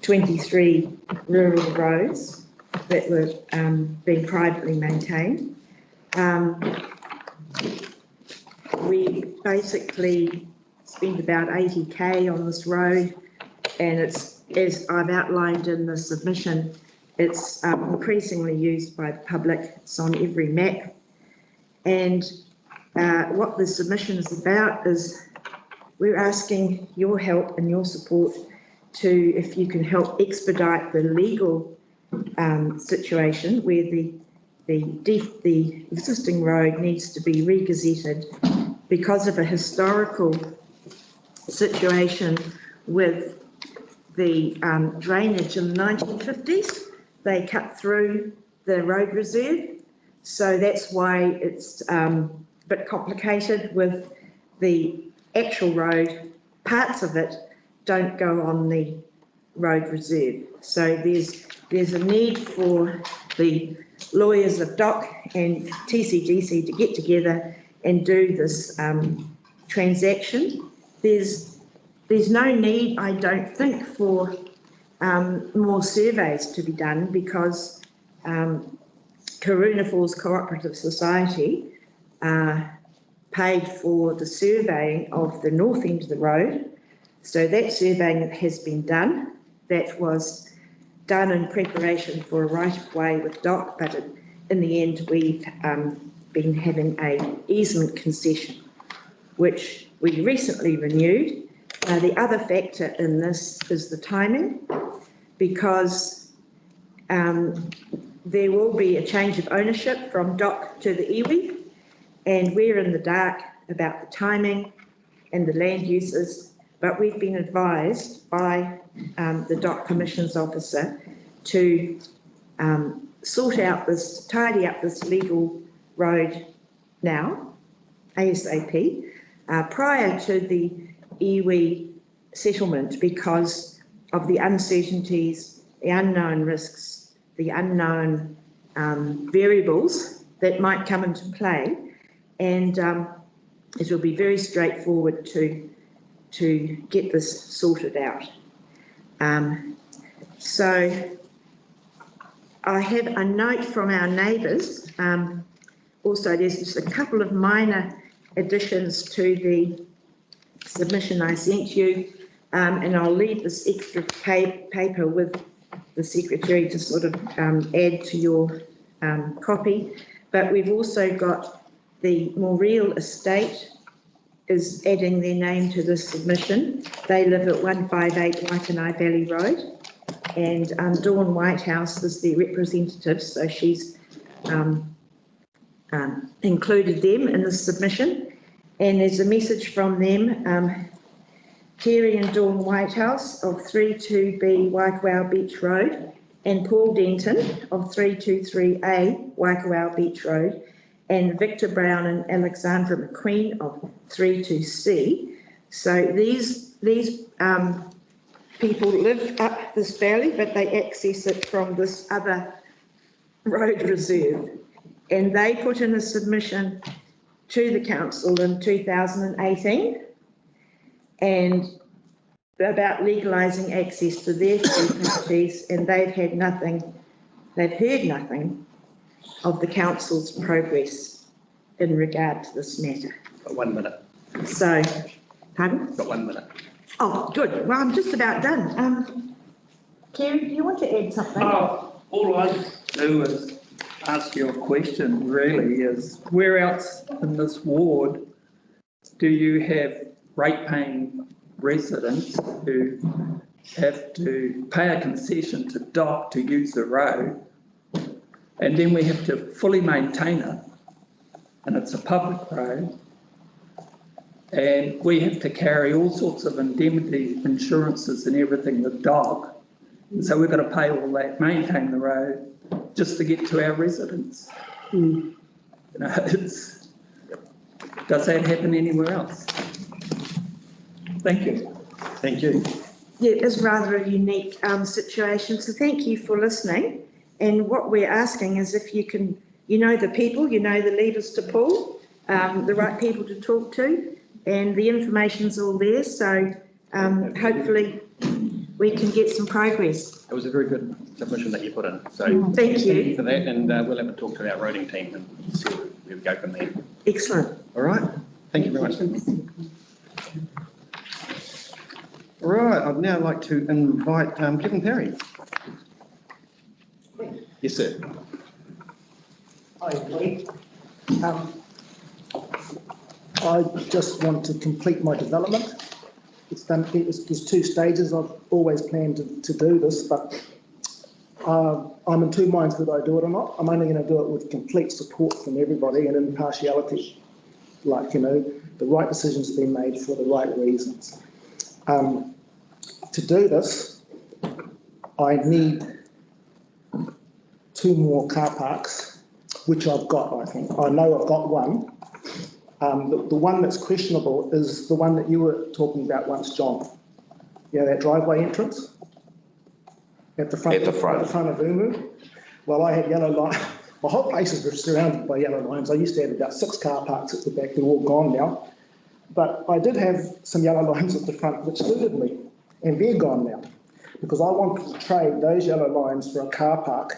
23 rural roads that were being privately maintained. We basically spent about 80k on this road, and it's, as I've outlined in the submission, it's increasingly used by the public. It's on every map. And what the submission is about is we're asking your help and your support to, if you can help expedite the legal situation where the existing road needs to be regazetted because of a historical situation with the drainage in the 1950s. They cut through the road reserve, so that's why it's a bit complicated with the actual road. Parts of it don't go on the road reserve, so there's a need for the lawyers of DOC and TCDC to get together and do this transaction. There's no need, I don't think, for more surveys to be done, because Karuna Falls Cooperative Society paid for the surveying of the north end of the road. So that surveying has been done. That was done in preparation for a right-of-way with DOC, but in the end we've been having an easement concession, which we recently renewed. The other factor in this is the timing, because there will be a change of ownership from DOC to the iwi, and we're in the dark about the timing and the land uses, but we've been advised by the DOC Commissions Officer to sort out this, tidy up this legal road now, ASAP, prior to the iwi settlement, because of the uncertainties, the unknown risks, the unknown variables that might come into play, and it will be very straightforward to get this sorted out. So I have a note from our neighbours. Also, there's just a couple of minor additions to the submission I sent you, and I'll leave this extra paper with the Secretary to sort of add to your copy. But we've also got the Moreel Estate is adding their name to this submission. They live at 158 Waitanai Valley Road, and Dawn Whitehouse is their representative, so she's included them in the submission. And there's a message from them, Terry and Dawn Whitehouse of 32B Waikowau Beach Road, and Paul Denton of 323A Waikowau Beach Road, and Victor Brown and Alexandra McQueen of 32C. So these people live up this valley, but they access it from this other road reserve. And they put in a submission to the council in 2018 and about legalising access to their properties, and they've had nothing, they've heard nothing of the council's progress in regard to this matter. Got 1 minute. So, pardon? Got 1 minute. Oh, good. Well, I'm just about done. Kerry, do you want to add something? All I do is ask you a question, really, is where else in this ward do you have rate-paying residents who have to pay a concession to DOC to use the road, and then we have to fully maintain it, and it's a public road, and we have to carry all sorts of indemnity insurances and everything with DOC, and so we've got to pay all that, maintain the road, just to get to our residents. You know, does that happen anywhere else? Thank you. Thank you. Yeah, it is rather a unique situation, so thank you for listening. And what we're asking is if you can, you know the people, you know the levers to pull, the right people to talk to, and the information's all there, so hopefully we can get some progress. It was a very good submission that you put in. So Thank you. for that, and we'll have a talk to our roading team and see where we go from there. Excellent. All right. Thank you very much. All right. I'd now like to invite Kevin Perry. Yes, sir. Hi, everybody. I just want to complete my development. There's 2 stages. I've always planned to do this, but I'm in 2 minds whether I do it or not. I'm only going to do it with complete support from everybody and impartiality. Like, the right decisions being made for the right reasons. To do this, I need 2 more car parks, which I've got, I think. I know I've got one. The one that's questionable is the one that you were talking about once, John. That driveway entrance at the front. At the front of Umu. Well, I had yellow lines. My whole place is surrounded by yellow lines. I used to have about 6 car parks at the back. They're all gone now. But I did have some yellow lines at the front which suited me, and they're gone now because I wanted to trade those yellow lines for a car park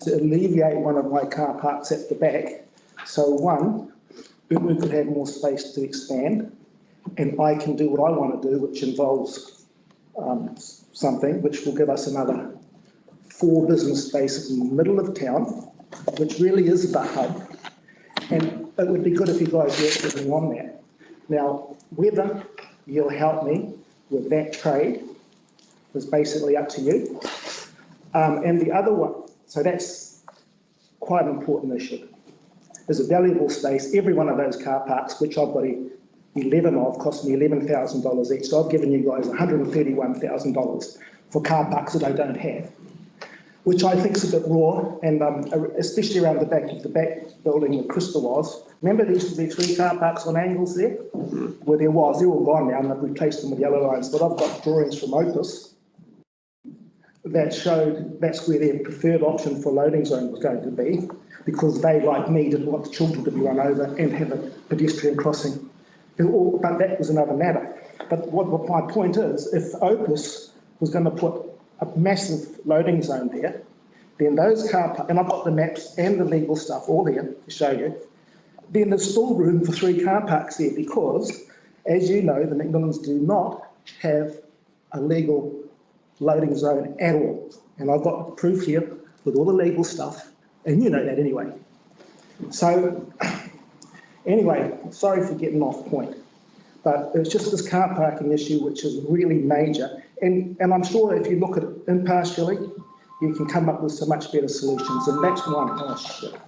to alleviate one of my car parks at the back. So one, we could have more space to expand, and I can do what I want to do, which involves something which will give us another 4 business spaces in the middle of town, which really is the hub. And it would be good if you guys worked with me on that. Now, whether you'll help me with that trade is basically up to you. And the other one, so that's quite an important issue. There's a valuable space. Every one of those car parks, which I've got 11 of, cost me $11,000 each. So I've given you guys $131,000 for car parks that I don't have, which I think is a bit raw, and especially around the back of the back building where Crystal was. Remember there used to be 3 car parks on angles there? Where they're all gone now, and I've replaced them with yellow lines. But I've got drawings from Opus that showed that's where their preferred option for loading zone was going to be, because they, like me, didn't want the children to be run over and have a pedestrian crossing. But that was another matter. But what my point is, if Opus was going to put a massive loading zone there, then those car parks, and I've got the maps and the legal stuff all there to show you, then there's still room for 3 car parks there because, as you know, the Macmillans do not have a legal loading zone at all. And I've got proof here with all the legal stuff, and you know that anyway. So, anyway, sorry for getting off point, but it's just this car parking issue which is really major. And I'm sure if you look at it impartially, you can come up with some much better solutions, and that's one. Oh, shit.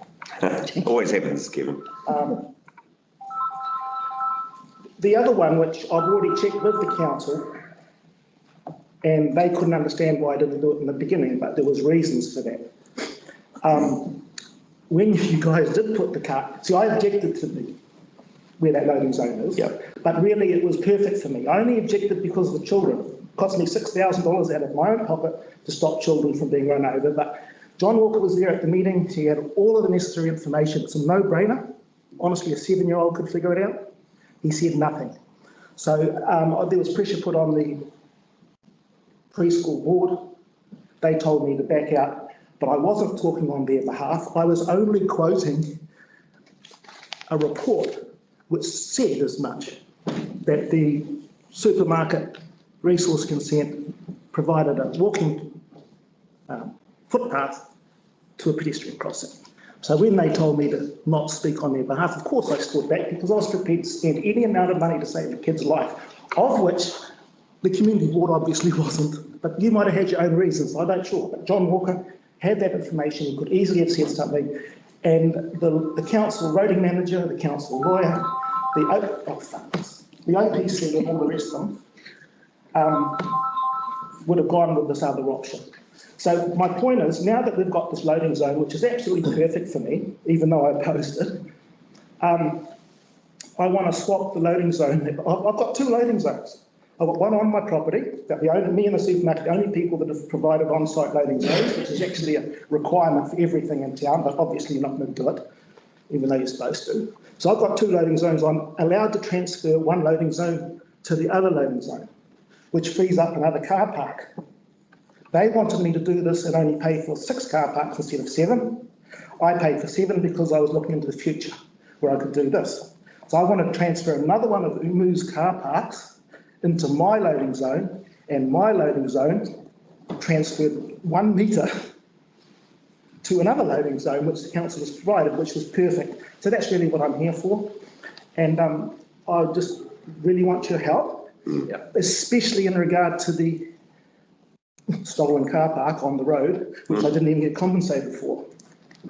Always happens, Kevin. The other one, which I've already checked with the council, and they couldn't understand why I didn't do it in the beginning, but there was reasons for that. When you guys did put the car, see, I objected to where that loading zone is, but really it was perfect for me. I only objected because of the children. It cost me $6,000 out of my own pocket to stop children from being run over, but John Walker was there at the meeting. He had all of the necessary information. It's a no-brainer. Honestly, a 7-year-old could figure it out. He said nothing. So there was pressure put on the preschool board. They told me to back out, but I wasn't talking on their behalf. I was only quoting a report which said as much, that the supermarket resource consent provided a walking footpath to a pedestrian crossing. So when they told me to not speak on their behalf, of course I stood back, because I was prepared to spend any amount of money to save a kid's life, of which the community board obviously wasn't. But you might have had your own reasons, I'm not sure. But John Walker had that information, he could easily have said something, and the council roading manager, the council lawyer, the OPC and all the rest of them would have gone with this other option. So my point is, now that we've got this loading zone, which is absolutely perfect for me, even though I opposed it, I want to swap the loading zone. I've got 2 loading zones. I've got one on my property, that me and the supermarket, the only people that have provided on-site loading zones, which is actually a requirement for everything in town, but obviously you're not going to do it, even though you're supposed to. So I've got 2 loading zones. I'm allowed to transfer one loading zone to the other loading zone, which frees up another car park. They wanted me to do this and only pay for 6 car parks instead of 7. I paid for 7 because I was looking into the future where I could do this. So I want to transfer another one of Umu's car parks into my loading zone, and my loading zone transferred 1 metre to another loading zone which the council has provided, which was perfect. So that's really what I'm here for. And I just really want your help, especially in regard to the stolen car park on the road, which I didn't even get compensated for.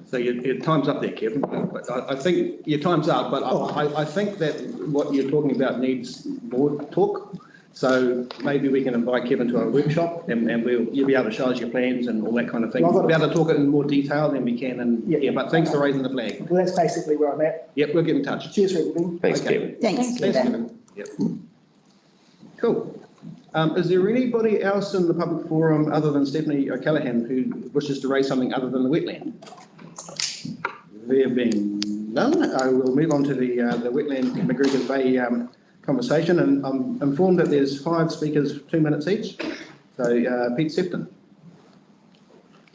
So your time's up there, Kevin. But I think your time's up, but I think that what you're talking about needs more talk. So maybe we can invite Kevin to our workshop and you'll be able to show us your plans and all that kind of thing. We'll be able to talk it in more detail than we can. And yeah, but thanks for raising the flag. Well, that's basically where I'm at. Yep, we'll get in touch. Cheers for everything. Thanks, Okay. Kevin. Thanks, Thanks, Kevin. Kevin. Yep. Cool. Is there anybody else in the public forum other than Stephanie O'Callaghan who wishes to raise something other than the wetland? There being none, I will move on to the wetland McGregor's Bay conversation, and I'm informed that there's 5 speakers, 2 minutes each. So Pete Sefton.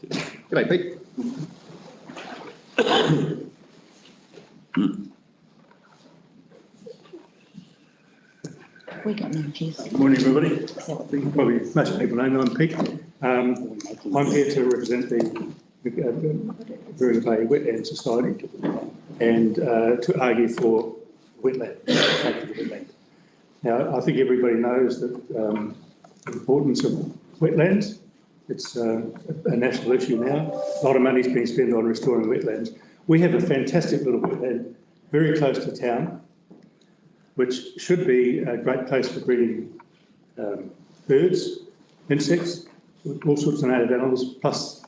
G'day, Pete. We got no juice. Morning, everybody. Probably most people know me, I'm Pete. I'm here to represent the Macarthur Bay Wetland Society and to argue for wetland. Now, I think everybody knows that the importance of wetlands. It's a national issue now. A lot of money's been spent on restoring wetlands. We have a fantastic little wetland very close to town, which should be a great place for breeding birds, insects, all sorts of native animals, plus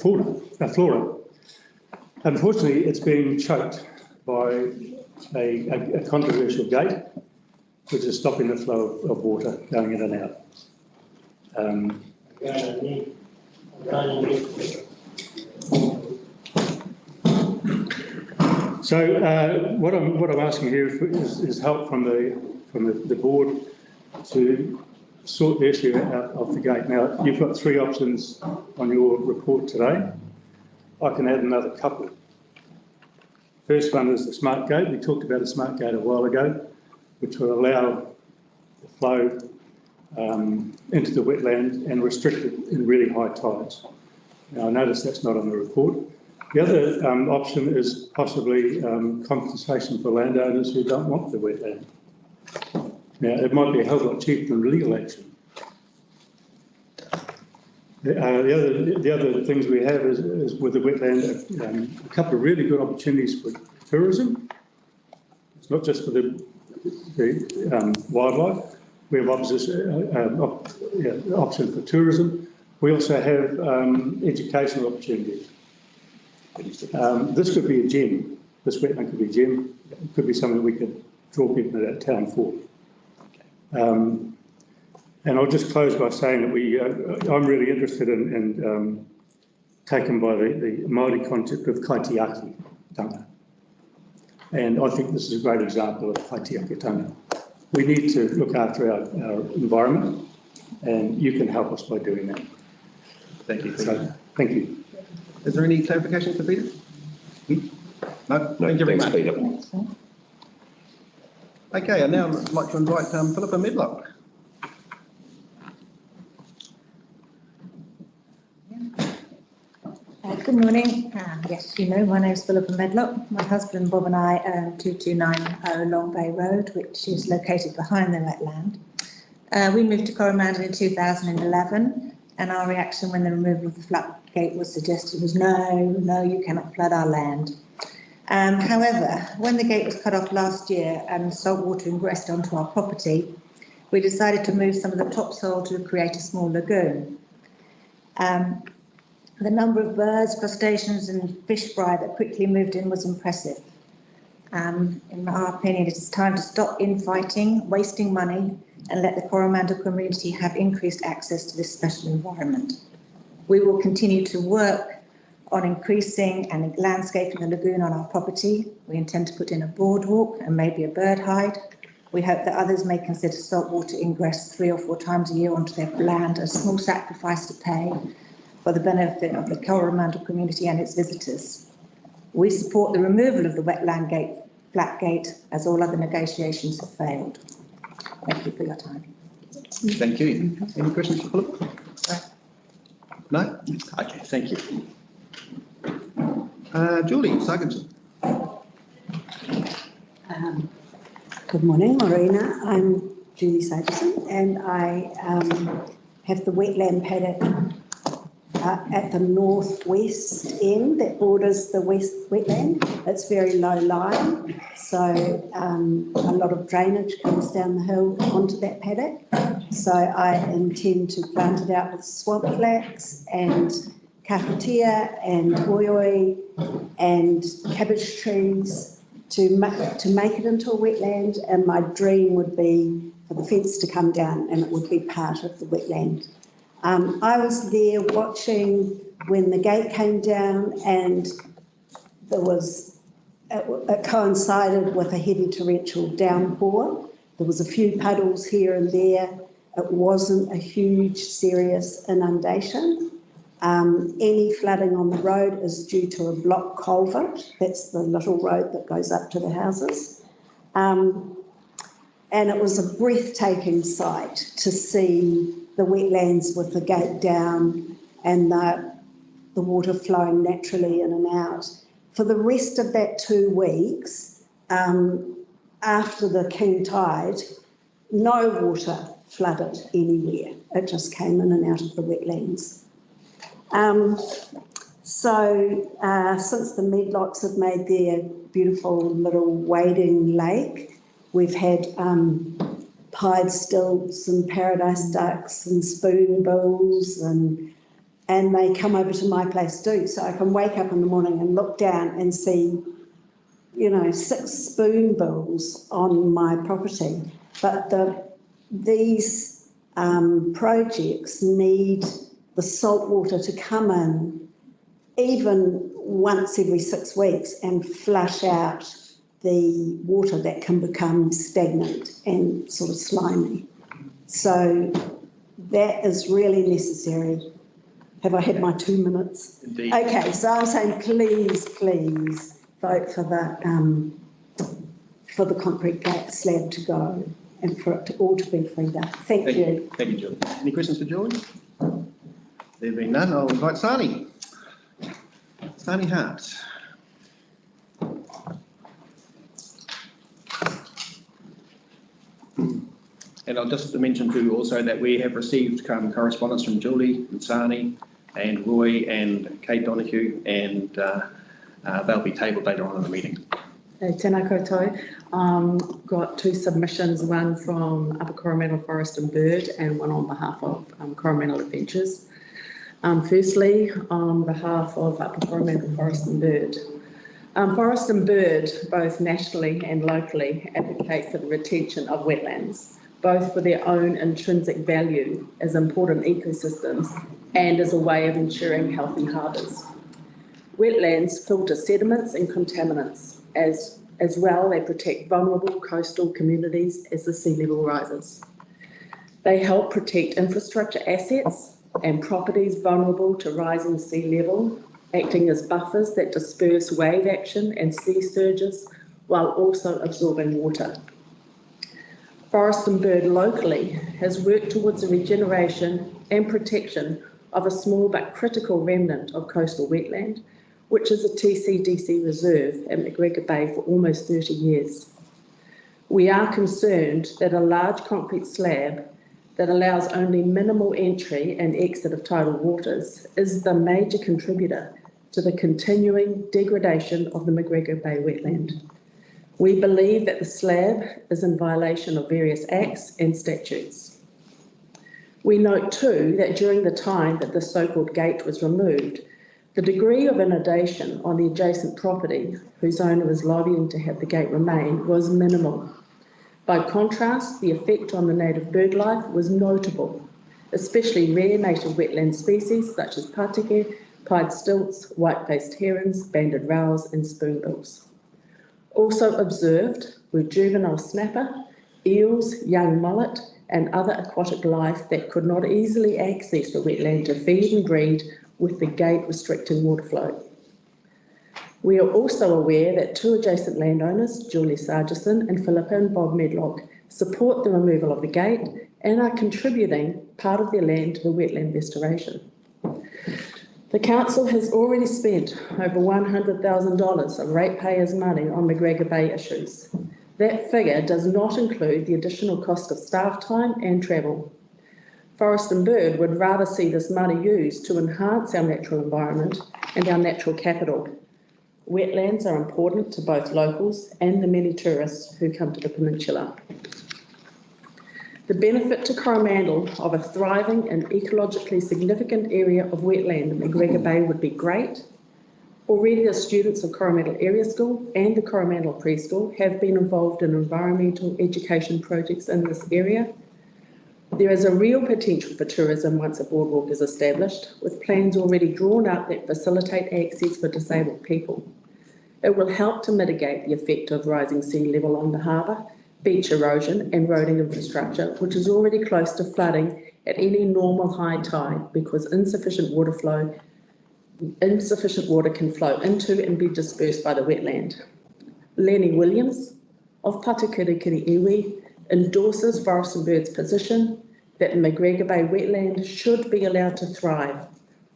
flora. Unfortunately, it's been choked by a controversial gate, which is stopping the flow of water going in and out. So what I'm asking here is help from the board to sort the issue out of the gate. Now, you've got 3 options on your report today. I can add another couple. First one is the smart gate. We talked about a smart gate a while ago, which will allow the flow into the wetland and restrict it in really high tides. Now, I notice that's not on the report. The other option is possibly compensation for landowners who don't want the wetland. Now, it might be a hell of a lot cheaper than legal action. The other things we have is with the wetland, a couple of really good opportunities for tourism. It's not just for the wildlife. We have option for tourism. We also have educational opportunities. This could be a gem. This wetland could be a gem. It could be something we could draw people to that town for. And I'll just close by saying that I'm really interested in taken by the Māori concept of kaitiakitanga. And I think this is a great example of kaitiakitanga. We need to look after our environment, and you can help us by doing that. Thank you. So, thank you. Is there any clarification for Peter? No, thank you very much. Peter. Okay, and now I'd like to invite Philippa Medlock. Good morning. Yes, you know, my name is Philippa Medlock. My husband Bob and I own 2290 Long Bay Road, which is located behind the wetland. We moved to Coromandel in 2011, and our reaction when the removal of the floodgate was suggested was no, you cannot flood our land. However, when the gate was cut off last year and salt water ingressed onto our property, we decided to move some of the topsoil to create a small lagoon. The number of birds, crustaceans and fish fry that quickly moved in was impressive. In our opinion, it is time to stop infighting, wasting money, and let the Coromandel community have increased access to this special environment. We will continue to work on increasing and landscaping the lagoon on our property. We intend to put in a boardwalk and maybe a bird hide. We hope that others may consider saltwater ingress 3 or 4 times a year onto their land, a small sacrifice to pay for the benefit of the Coromandel community and its visitors. We support the removal of the wetland gate, flat gate, as all other negotiations have failed. Thank you for your time. Thank you. Any questions for Philip? No? Okay, thank you. Julie Sarginson. Good morning, Marina. I'm Julie Sarginson, and I have the wetland paddock at the northwest end that borders the west wetland. It's very low lying, so a lot of drainage comes down the hill onto that paddock. So I intend to plant it out with swamp flax and kakatea and oioi and cabbage trees to make it into a wetland, and my dream would be for the fence to come down and it would be part of the wetland. I was there watching when the gate came down, and it coincided with a heavy torrential downpour. There was a few puddles here and there. It wasn't a huge, serious inundation. Any flooding on the road is due to a block culvert. That's the little road that goes up to the houses. And it was a breathtaking sight to see the wetlands with the gate down and the water flowing naturally in and out. For the rest of that 2 weeks, after the king tide, no water flooded anywhere. It just came in and out of the wetlands. Since the Medlocks have made their beautiful little wading lake, we've had pied stilts and paradise ducks and spoonbills, and they come over to my place too. So I can wake up in the morning and look down and see, 6 spoonbills on my property. But these projects need the salt water to come in even once every 6 weeks and flush out the water that can become stagnant and sort of slimy. So that is really necessary. Have I had my 2 minutes? Indeed. Okay, so I'm saying please vote for the concrete gate slab to go and for it to all to be freed up. Thank you. Thank you, Julie. Any questions for Julie? There being none, I'll invite Sani. Sani Hart. And I'll just mention too also that we have received correspondence from Julie and Sani and Roy and Kate Donoghue, and they'll be tabled later on in the meeting. Tēnā koutou. Got 2 submissions, one from Upper Coromandel Forest and Bird and one on behalf of Coromandel Adventures. Firstly, on behalf of Upper Coromandel Forest and Bird. Forest and Bird, both nationally and locally, advocate for the retention of wetlands, both for their own intrinsic value as important ecosystems and as a way of ensuring healthy harbours. Wetlands filter sediments and contaminants. As well, they protect vulnerable coastal communities as the sea level rises. They help protect infrastructure assets and properties vulnerable to rising sea level, acting as buffers that disperse wave action and sea surges while also absorbing water. Forest and Bird locally has worked towards the regeneration and protection of a small but critical remnant of coastal wetland, which is a TCDC reserve at McGregor Bay for almost 30 years. We are concerned that a large concrete slab that allows only minimal entry and exit of tidal waters is the major contributor to the continuing degradation of the McGregor Bay wetland. We believe that the slab is in violation of various acts and statutes. We note too that during the time that the so-called gate was removed, the degree of inundation on the adjacent property, whose owner was lobbying to have the gate remain, was minimal. By contrast, the effect on the native bird life was notable, especially rare native wetland species such as pateke, pied stilts, white-faced herons, banded rows and spoonbills. Also observed were juvenile snapper, eels, young mullet and other aquatic life that could not easily access the wetland to feed and breed with the gate restricting water flow. We are also aware that 2 adjacent landowners, Julie Sargison and Philippa and Bob Medlock, support the removal of the gate and are contributing part of their land to the wetland restoration. The council has already spent over $100,000 of ratepayers' money on McGregor Bay issues. That figure does not include the additional cost of staff time and travel. Forest and Bird would rather see this money used to enhance our natural environment and our natural capital. Wetlands are important to both locals and the many tourists who come to the peninsula. The benefit to Coromandel of a thriving and ecologically significant area of wetland in McGregor Bay would be great. Already the students of Coromandel Area School and the Coromandel Preschool have been involved in environmental education projects in this area. There is a real potential for tourism once a boardwalk is established, with plans already drawn up that facilitate access for disabled people. It will help to mitigate the effect of rising sea level on the harbour, beach erosion and roading infrastructure, which is already close to flooding at any normal high tide because insufficient water can flow into and be dispersed by the wetland. Lenny Williams of Patukirikiri Iwi endorses Forest and Bird's position that the McGregor Bay wetland should be allowed to thrive.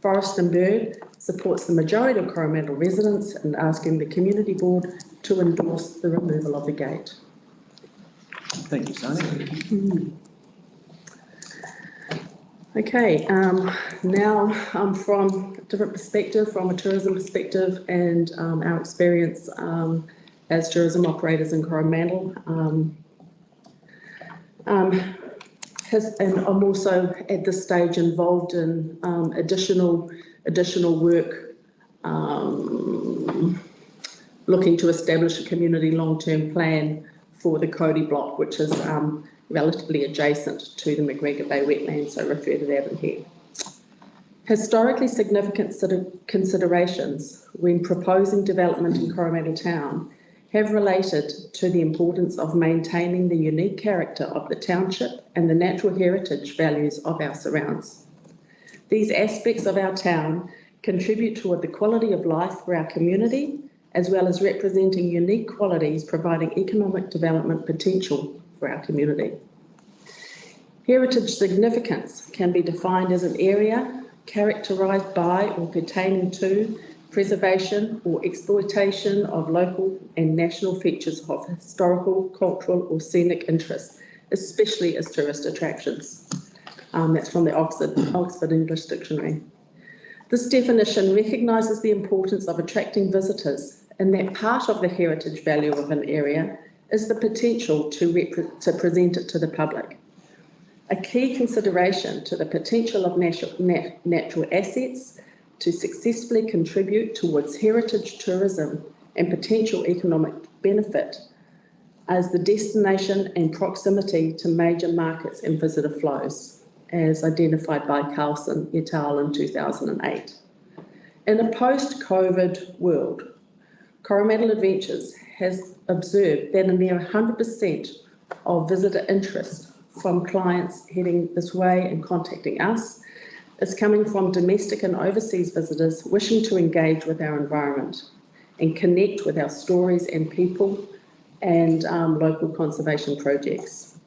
Forest and Bird supports the majority of Coromandel residents in asking the Community Board to endorse the removal of the gate. Thank you, Sonia. Okay, now from a different perspective, from a tourism perspective and our experience as tourism operators in Coromandel. And I'm also at this stage involved in additional work looking to establish a community long-term plan for the Cody block, which is relatively adjacent to the McGregor Bay wetlands, so I refer to that in here. Historically significant considerations when proposing development in Coromandel town have related to the importance of maintaining the unique character of the township and the natural heritage values of our surrounds. These aspects of our town contribute toward the quality of life for our community, as well as representing unique qualities providing economic development potential for our community. Heritage significance can be defined as an area characterised by or pertaining to preservation or exploitation of local and national features of historical, cultural or scenic interest, especially as tourist attractions. That's from the Oxford English Dictionary. This definition recognises the importance of attracting visitors and that part of the heritage value of an area is the potential to present it to the public. A key consideration to the potential of natural assets to successfully contribute towards heritage tourism and potential economic benefit as the destination and proximity to major markets and visitor flows, as identified by Carlson et al. In 2008. In a post-COVID world, Coromandel Adventures has observed that a near 100% of visitor interest from clients heading this way and contacting us is coming from domestic and overseas visitors wishing to engage with our environment and connect with our stories and people and local conservation projects.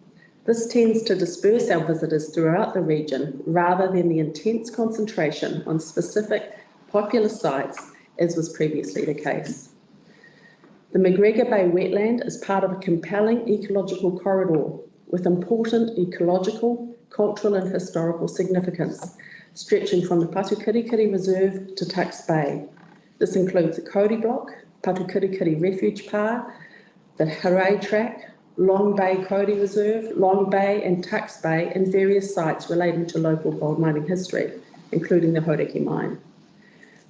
This tends to disperse our visitors throughout the region rather than the intense concentration on specific popular sites as was previously the case. The McGregor Bay wetland is part of a compelling ecological corridor with important ecological, cultural and historical significance, stretching from the Patukirikiri Reserve to Tucks Bay. This includes the Cody Block, Patukirikiri Refuge Park, the Hooray Track, Long Bay Cody Reserve, Long Bay and Tucks Bay, and various sites relating to local gold mining history, including the Horeki mine.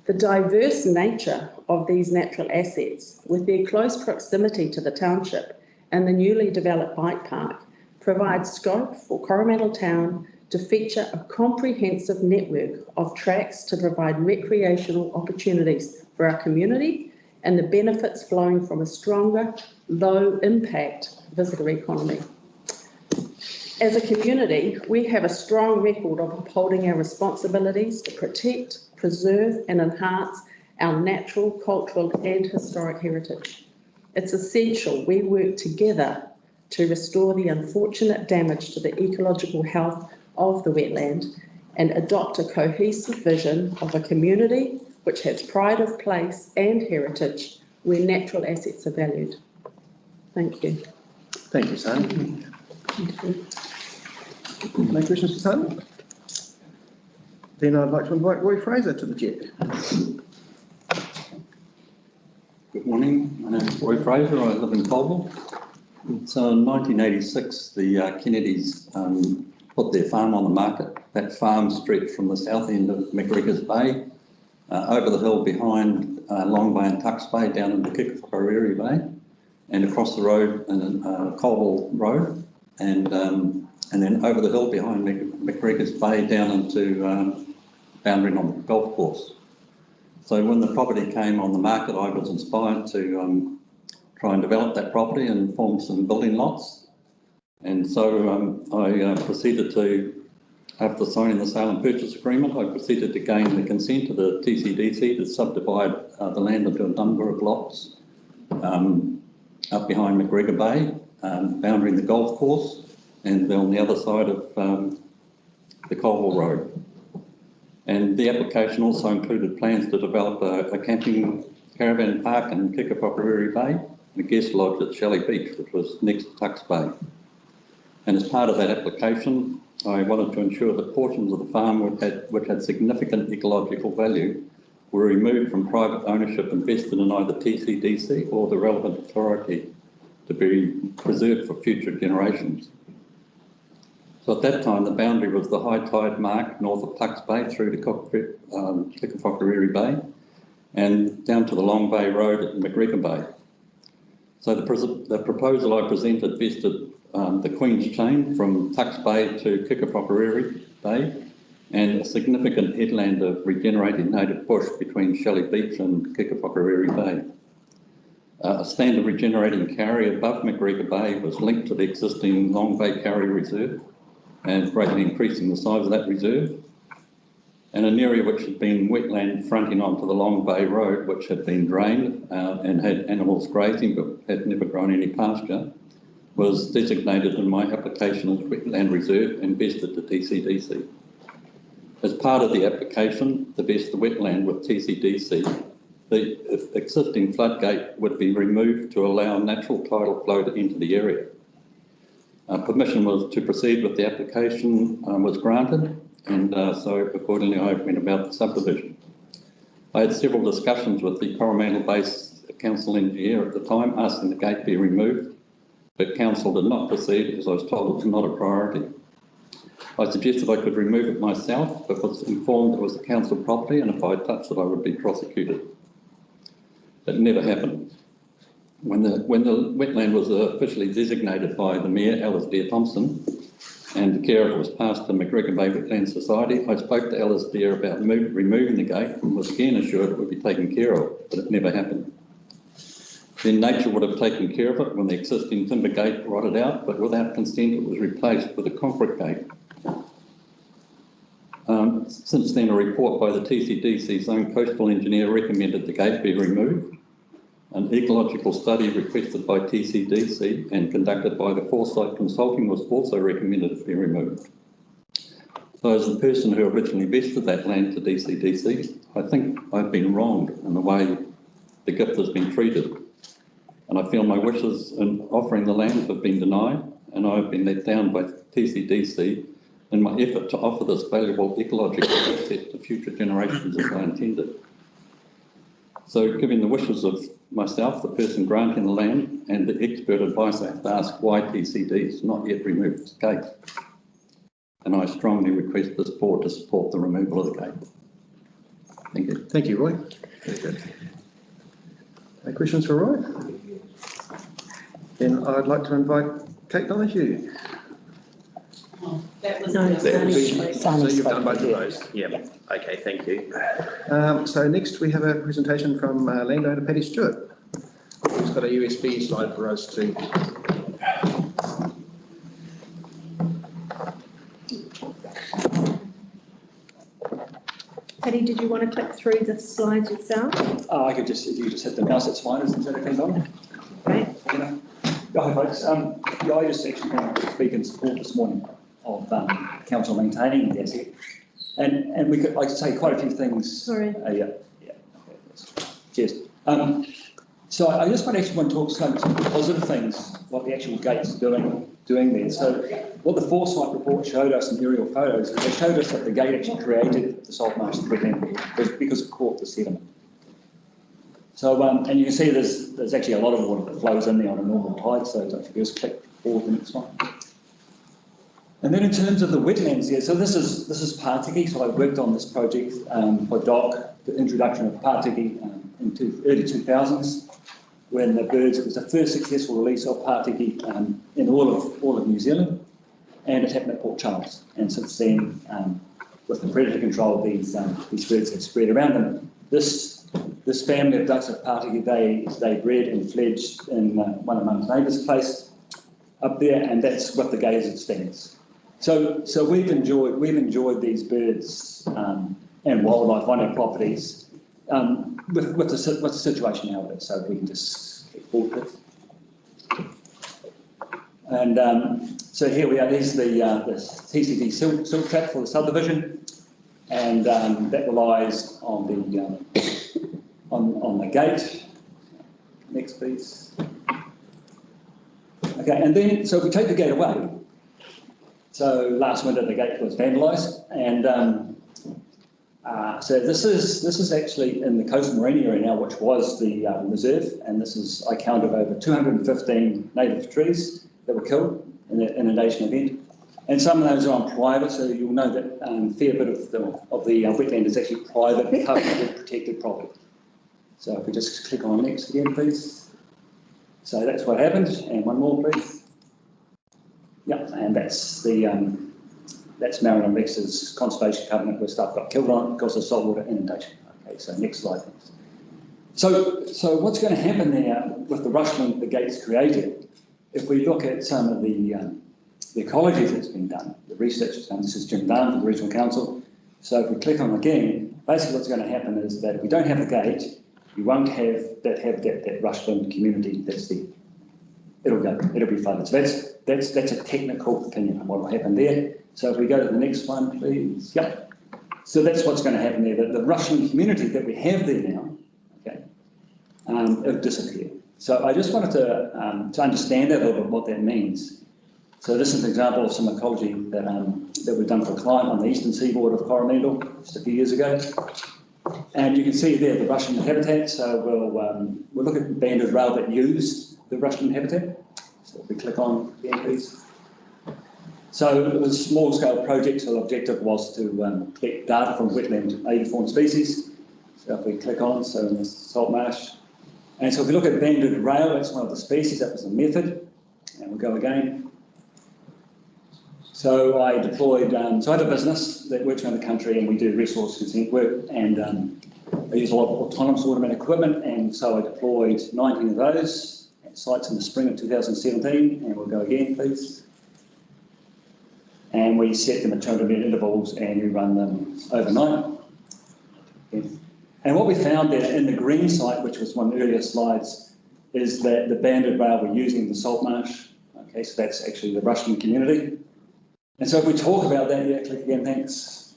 The diverse nature of these natural assets, with their close proximity to the township and the newly developed bike park, provides scope for Coromandel Town to feature a comprehensive network of tracks to provide recreational opportunities for our community and the benefits flowing from a stronger, low-impact visitor economy. As a community, we have a strong record of upholding our responsibilities to protect, preserve and enhance our natural, cultural and historic heritage. It's essential we work together to restore the unfortunate damage to the ecological health of the wetland and adopt a cohesive vision of a community which has pride of place and heritage where natural assets are valued. Thank you. Thank you, Sandra. No questions for Sandra? Then I'd like to invite Roy Fraser to the chair. Good morning, my name is Roy Fraser, I live in Colville. So in 1986, the Kennedys put their farm on the market. That farm stretched from the south end of McGregor's Bay, over the hill behind Long Bay and Tucks Bay, down into Kikapakarery Bay, and across the road in Colville Road, and then over the hill behind McGregor's Bay down into boundary on the golf course. So when the property came on the market, I was inspired to try and develop that property and form some building lots. And so I proceeded to, after signing the sale and purchase agreement, I proceeded to gain the consent of the TCDC to subdivide the land into a number of lots up behind McGregor Bay, boundary the golf course, and on the other side of the Colville Road. And the application also included plans to develop a camping caravan park in Kikapakarery Bay, and a guest lodge at Shelley Beach, which was next to Tucks Bay. And as part of that application, I wanted to ensure that portions of the farm which had significant ecological value were removed from private ownership and vested in either TCDC or the relevant authority to be preserved for future generations. So at that time, the boundary was the high tide mark north of Tucks Bay through to Kikapakarery Bay and down to the Long Bay Road at McGregor Bay. So the proposal I presented vested the Queen's Chain from Tucks Bay to Kikapakarery Bay and a significant headland of regenerated native bush between Shelley Beach and Kikapakarery Bay. A standard regenerating carry above McGregor Bay was linked to the existing Long Bay Carry Reserve and greatly increasing the size of that reserve. And an area which had been wetland fronting onto the Long Bay Road, which had been drained and had animals grazing but had never grown any pasture, was designated in my application as wetland reserve and vested to TCDC. As part of the application to vest the wetland with TCDC, the existing floodgate would be removed to allow natural tidal flow to enter the area. Permission was to proceed with the application was granted, and so accordingly I went about the subdivision. I had several discussions with the Coromandel-based council engineer at the time, asking the gate be removed, but council did not proceed as I was told it was not a priority. I suggested I could remove it myself, but was informed it was a council property and if I touched it I would be prosecuted. It never happened. When the wetland was officially designated by the Mayor, Alice Dear Thompson, and the care of it was passed to McGregor Bay Wetland Society, I spoke to Alice Dear about removing the gate and was again assured it would be taken care of, but it never happened. Then nature would have taken care of it when the existing timber gate rotted out, but without consent it was replaced with a concrete gate. Since then, a report by the TCDC's own coastal engineer recommended the gate be removed. An ecological study requested by TCDC and conducted by the Foresight Consulting was also recommended to be removed. So as the person who originally vested that land to TCDC, I think I've been wronged in the way the gift has been treated. And I feel my wishes in offering the land have been denied, and I have been let down by TCDC in my effort to offer this valuable ecological asset to future generations as I intended. So given the wishes of myself, the person granting the land, and the expert advice, I have to ask why TCD has not yet removed this gate. And I strongly request this board to support the removal of the gate. Thank you. Thank you, Roy. Very good. Any questions for Roy? Then I'd like to invite Kate Donahue. That was So you've done both of those? Yeah. Okay, thank you. So next we have a presentation from landowner Paddy Stewart, who's got a USB slide for us to. Paddy, did you want to click through the slides yourself? I could just, if you just hit the mouse, it's fine, isn't it, okay, Don? Okay. You know? Hi folks, yeah, I just actually wanted to speak in support this morning of council maintaining the asset. And we could, like I say, quite a few things. Sorry. Yeah. Cheers. So I just actually want to talk some positive things, what the actual gate's doing there. So what the Foresight report showed us in aerial photos, they showed us that the gate actually created the salt marsh wetland because it caught the sediment. So, and you can see there's actually a lot of water that flows in there on a normal tide, so don't forget, just click forward the next one. And then in terms of the wetlands here, so this is Pārtiki, so I worked on this project for DOC, the introduction of Pārtiki in early 2000s, when the birds, it was the first successful release of Pārtiki in all of New Zealand, and it happened at Port Charles. And since then, with the predator control, these birds have spread around them. This family of ducks of Pārtiki, they bred and fledged in one of Mum's neighbour's place up there, and that's what the gate stands. So we've enjoyed these birds and wildlife on our properties with the situation now with it. So we can just get forward. And so here we are. There's the TCDC silk trap for the subdivision, and that relies on the gate. Next, please. Okay, and then so we take the gate away. So last winter the gate was vandalised, and so this is actually in the coastal marine area now, which was the reserve, and this is, I counted over 215 native trees that were killed in the inundation event, and some of those are on private, so you'll know that a fair bit of the wetland is actually private, covered, protected property. So if we just click on next again, please. So that's what happened, and one more, please. Yeah, and that's the that's Marilyn Rex's conservation covenant where stuff got killed on because of saltwater inundation. Okay, so next slide, please. So what's going to happen there with the rushland the gate's created? If we look at some of the ecology that's been done, the research that's done, this is Jim Dunn from the Regional Council. So if we click on again, basically what's going to happen is that if we don't have a gate, you won't have that rushland community that's there. It'll be flooded. So that's a technical opinion of what will happen there. So if we go to the next one, please. Yep. So that's what's going to happen there. The rushland community that we have there now, okay, it'll disappear. So I just wanted to understand that a little bit, what that means. So this is an example of some ecology that we've done for a client on the eastern seaboard of Coromandel just a few years ago. And you can see there the rushland habitat. So we'll look at banded rail that used the rushland habitat. So if we click on again, please. So it was a small-scale project, so the objective was to collect data from wetland avifauna species. So if we click on, so in the salt marsh. And so if we look at banded rail, that's one of the species, that was the method. And we'll go again. So I deployed, so I have a business that works around the country and we do resource consent work, and I use a lot of autonomous automated equipment, and so I deployed 19 of those at sites in the spring of 2017, and we'll go again, please. And we set them at 200-metre intervals and we run them overnight. Okay. And what we found there in the green site, which was one of the earlier slides, is that the banded rail we're using the salt marsh. Okay, so that's actually the rushland community. And so if we talk about that, yeah, click again, thanks.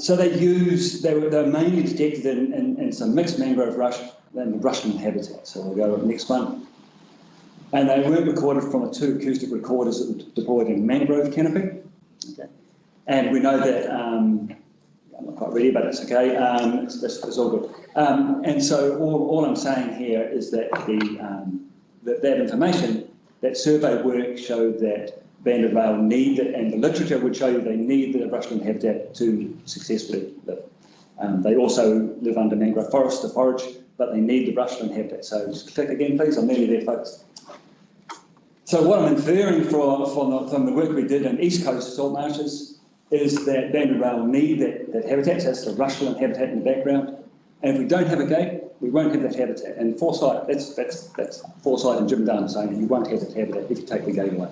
So they were mainly detected in some mixed mangrove rush and rushland habitat. So we'll go to the next one. And they weren't recorded from the 2 acoustic recorders that were deployed in mangrove canopy. Okay. And we know that, I'm not quite ready, but it's okay, it's all good. And so all I'm saying here is that that information, that survey work showed that banded rail need it, and the literature would show you they need the rushland habitat to successfully live. They also live under mangrove forest to forage, but they need the rushland habitat. So just click again, please. I'm nearly there, folks. So what I'm inferring from the work we did in East Coast salt marshes is that banded rail need that habitat. So that's the rushland habitat in the background. And if we don't have a gate, we won't have that habitat. And Foresight, that's Foresight and Jim Dunn saying you won't have that habitat if you take the gate away.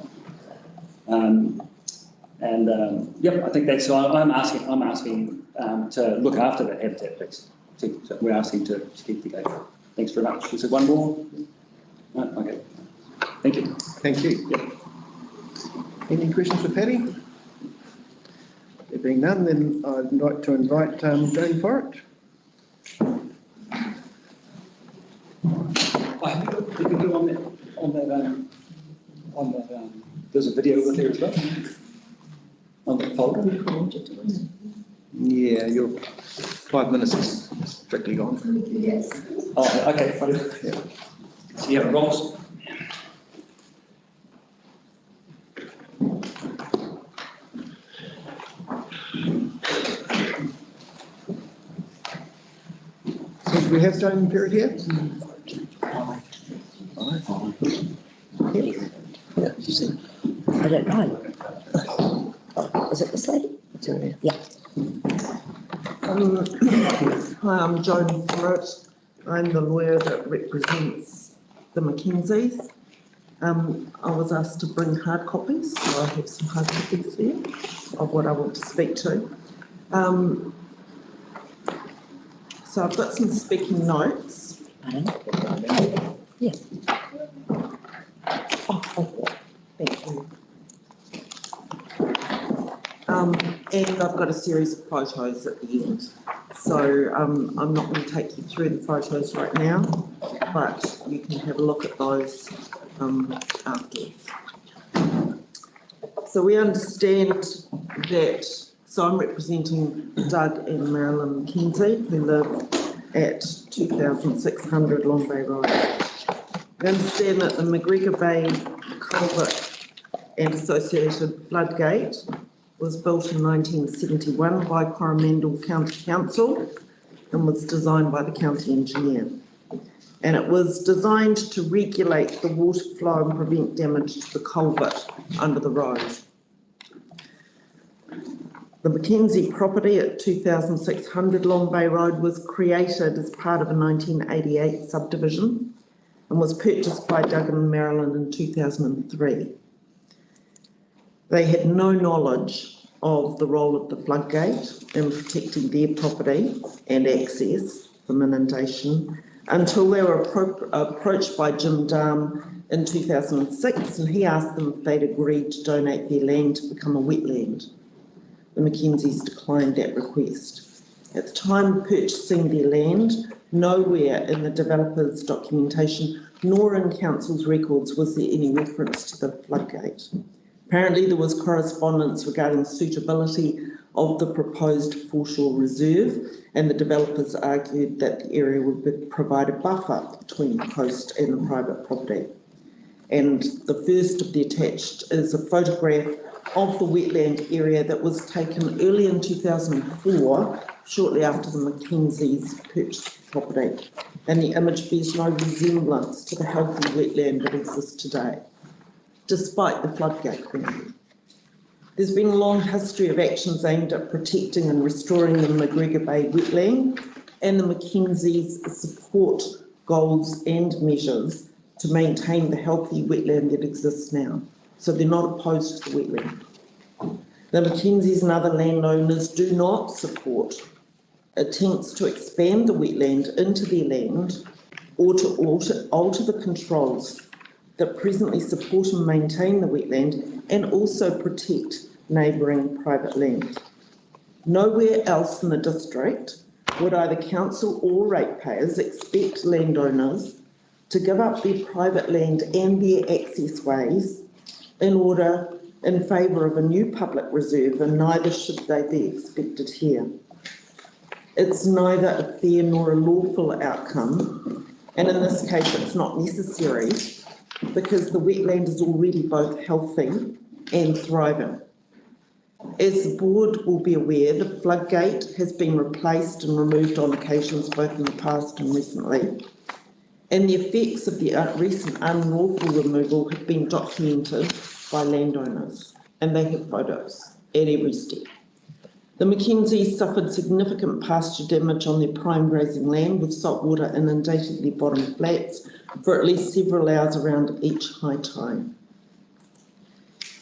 And, yep, I think that's, so I'm asking to look after that habitat piece. So we're asking to keep the gate. Thanks very much. Is there one more? No? Okay. Thank you. Thank you. Yep. Any questions for Patty? There being none, then I'd like to invite Jane Forrett. You can do on that, there's a video with there as well. On the folder. Yeah, your 5 minutes is strictly gone. Yes. Oh, okay. Yeah. So you have Ross. So do we have Jane Forrett here? I don't know. Oh, is it this lady? Yeah. Hi, I'm Joan Forrett. I'm the lawyer that represents the Mackenzies. I was asked to bring hard copies, so I have some hard copies there of what I want to speak to. So I've got some speaking notes. Yeah. Thank you. And I've got a series of photos at the end. So I'm not going to take you through the photos right now, but you can have a look at those afterwards. So we understand that, so I'm representing Doug and Marilyn Mackenzie, who live at 2600 Long Bay Road. We understand that the McGregor Bay culvert and associated floodgate was built in 1971 by Coromandel County Council and was designed by the county engineer. And it was designed to regulate the water flow and prevent damage to the culvert under the road. The Mackenzie property at 2600 Long Bay Road was created as part of a 1988 subdivision and was purchased by Doug and Marilyn in 2003. They had no knowledge of the role of the floodgate in protecting their property and access from inundation until they were approached by Jim Darm in 2006, and he asked them if they'd agreed to donate their land to become a wetland. The Mackenzies declined that request. At the time of purchasing their land, nowhere in the developer's documentation nor in council's records was there any reference to the floodgate. Apparently there was correspondence regarding suitability of the proposed foreshore reserve, and the developers argued that the area would provide a buffer between the coast and the private property. And the first of the attached is a photograph of the wetland area that was taken early in 2004, shortly after the Mackenzies purchased the property. And the image bears no resemblance to the healthy wetland that exists today, despite the floodgate being. There's been a long history of actions aimed at protecting and restoring the McGregor Bay wetland, and the Mackenzies support goals and measures to maintain the healthy wetland that exists now. So they're not opposed to the wetland. The Mackenzies and other landowners do not support attempts to expand the wetland into their land or to alter the controls that presently support and maintain the wetland and also protect neighbouring private land. Nowhere else in the district would either council or ratepayers expect landowners to give up their private land and their access ways in favour of a new public reserve, and neither should they be expected here. It's neither a fair nor a lawful outcome, and in this case it's not necessary because the wetland is already both healthy and thriving. As the board will be aware, the floodgate has been replaced and removed on occasions both in the past and recently, and the effects of the recent unlawful removal have been documented by landowners, and they have photos at every step. The Mackenzies suffered significant pasture damage on their prime grazing land, with saltwater inundated their bottom flats for at least several hours around each high tide.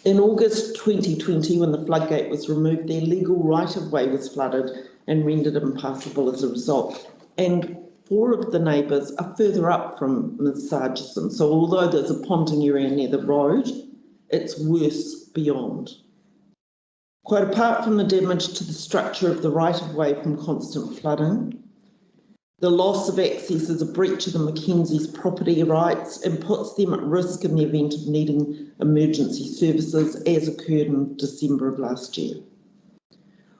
In August 2020, when the floodgate was removed, their legal right-of-way was flooded and rendered impassable as a result. And 4 of the neighbours are further up from Ms Sargison, so although there's a ponding area near the road, it's worse beyond. Quite apart from the damage to the structure of the right-of-way from constant flooding, the loss of access is a breach of the Mackenzie's property rights and puts them at risk in the event of needing emergency services, as occurred in December of last year.